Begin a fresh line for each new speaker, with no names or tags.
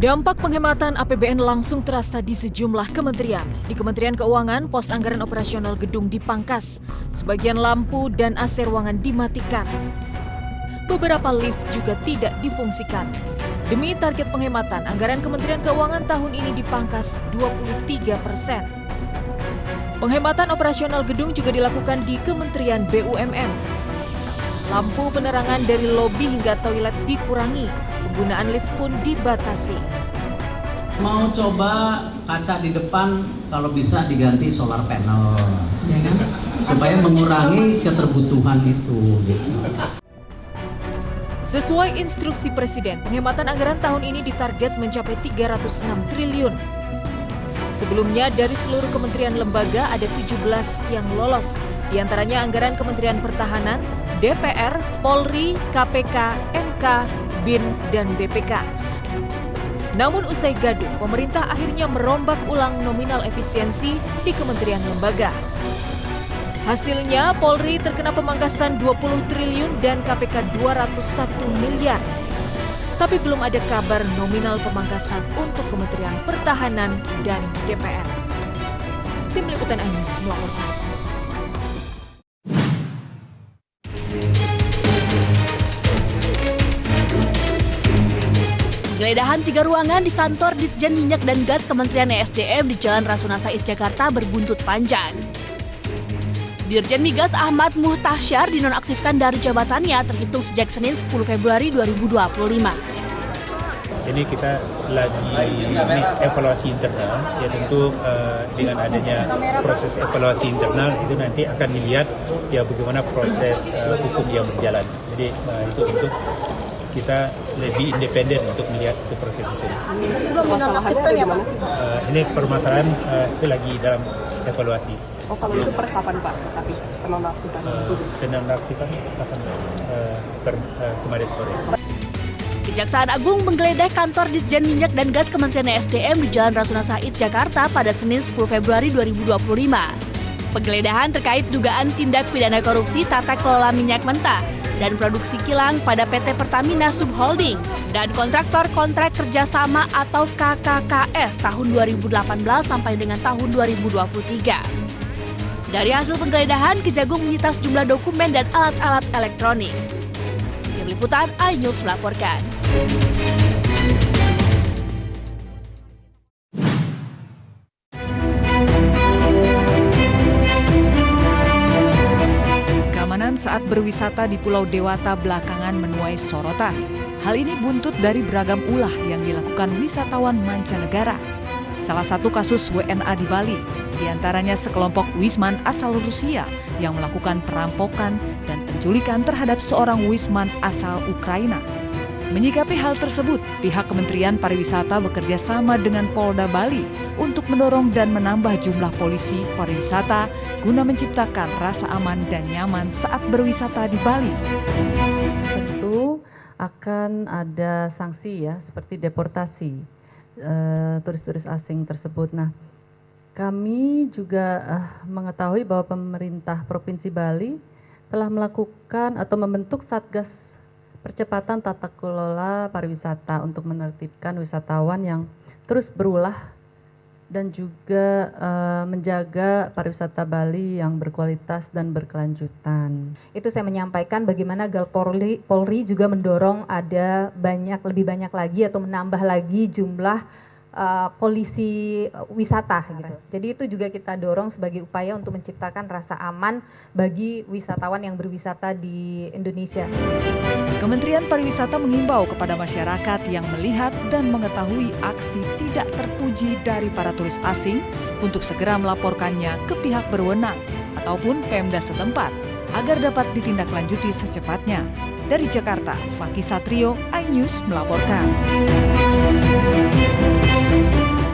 Dampak penghematan APBN langsung terasa di sejumlah kementerian. Di Kementerian Keuangan, pos anggaran operasional gedung dipangkas. Sebagian lampu dan AC ruangan dimatikan. Beberapa lift juga tidak difungsikan. Demi target penghematan, anggaran Kementerian Keuangan tahun ini dipangkas 23%. Penghematan operasional gedung juga dilakukan di Kementerian BUMN. Lampu penerangan dari lobi hingga toilet dikurangi. Penggunaan lift pun dibatasi.
Mau coba kaca di depan kalau bisa diganti solar panel, ya kan? Supaya mengurangi keterbutuhan itu. Gitu.
Sesuai instruksi Presiden, penghematan anggaran tahun ini ditarget mencapai 306 triliun. Sebelumnya dari seluruh kementerian lembaga ada 17 yang lolos. Di antaranya anggaran Kementerian Pertahanan, DPR, Polri, KPK, MK, BIN, dan BPK. Namun usai gaduh, pemerintah akhirnya merombak ulang nominal efisiensi di kementerian lembaga. Hasilnya, Polri terkena pemangkasan 20 triliun dan KPK 201 miliar. Tapi belum ada kabar nominal pemangkasan untuk Kementerian Pertahanan dan DPR. Tim Liputan iNews melaporkan.
Penggeledahan 3 ruangan di kantor Ditjen Minyak dan Gas Kementerian ESDM di Jalan Rasuna Said, Jakarta berbuntut panjang. Dirjen Migas Ahmad Muhtasyar dinonaktifkan dari jabatannya terhitung sejak Senin 10 Februari 2025.
Jadi kita lagi evaluasi internal, ya tentu dengan adanya proses evaluasi internal itu nanti akan dilihat ya bagaimana proses hukum yang berjalan. Jadi itu tentu kita lebih independen untuk melihat itu proses hukum.
Masalahnya di mana sih?
Ini permasalahan itu lagi dalam evaluasi.
Oh, kalau itu per kapan Pak? Tapi penonaktifan
penonaktifan akan kemarin sore.
Kejaksaan Agung menggeledah kantor Ditjen Minyak dan Gas Kementerian ESDM di Jalan Rasuna Said, Jakarta pada Senin 10 Februari 2025. Penggeledahan terkait dugaan tindak pidana korupsi tata kelola minyak mentah dan produksi kilang pada PT Pertamina Subholding dan kontraktor kontrak kerjasama atau KKKS tahun 2018 sampai dengan tahun 2023. Dari hasil penggeledahan, Kejagung menyita sejumlah dokumen dan alat-alat elektronik. Tim Liputan iNews melaporkan.
Keamanan saat berwisata di Pulau Dewata belakangan menuai sorotan. Hal ini buntut dari beragam ulah yang dilakukan wisatawan mancanegara. Salah satu kasus WNA di Bali, diantaranya sekelompok wisman asal Rusia yang melakukan perampokan dan penculikan terhadap seorang wisman asal Ukraina. Menyikapi hal tersebut, pihak Kementerian Pariwisata bekerja sama dengan Polda Bali untuk mendorong dan menambah jumlah polisi pariwisata guna menciptakan rasa aman dan nyaman saat berwisata di Bali.
Tentu akan ada sanksi ya, seperti deportasi turis-turis asing tersebut. Nah, kami juga mengetahui bahwa pemerintah Provinsi Bali telah melakukan atau membentuk Satgas Percepatan Tata Kelola Pariwisata untuk menertibkan wisatawan yang terus berulah dan juga menjaga pariwisata Bali yang berkualitas dan berkelanjutan.
Itu saya menyampaikan bagaimana Polri juga mendorong ada lebih banyak lagi atau menambah lagi jumlah polisi wisata gitu. Jadi itu juga kita dorong sebagai upaya untuk menciptakan rasa aman bagi wisatawan yang berwisata di Indonesia.
Kementerian Pariwisata mengimbau kepada masyarakat yang melihat dan mengetahui aksi tidak terpuji dari para turis asing untuk segera melaporkannya ke pihak berwenang ataupun Pemda setempat agar dapat ditindaklanjuti secepatnya. Dari Jakarta, Fakih Satrio, iNews melaporkan.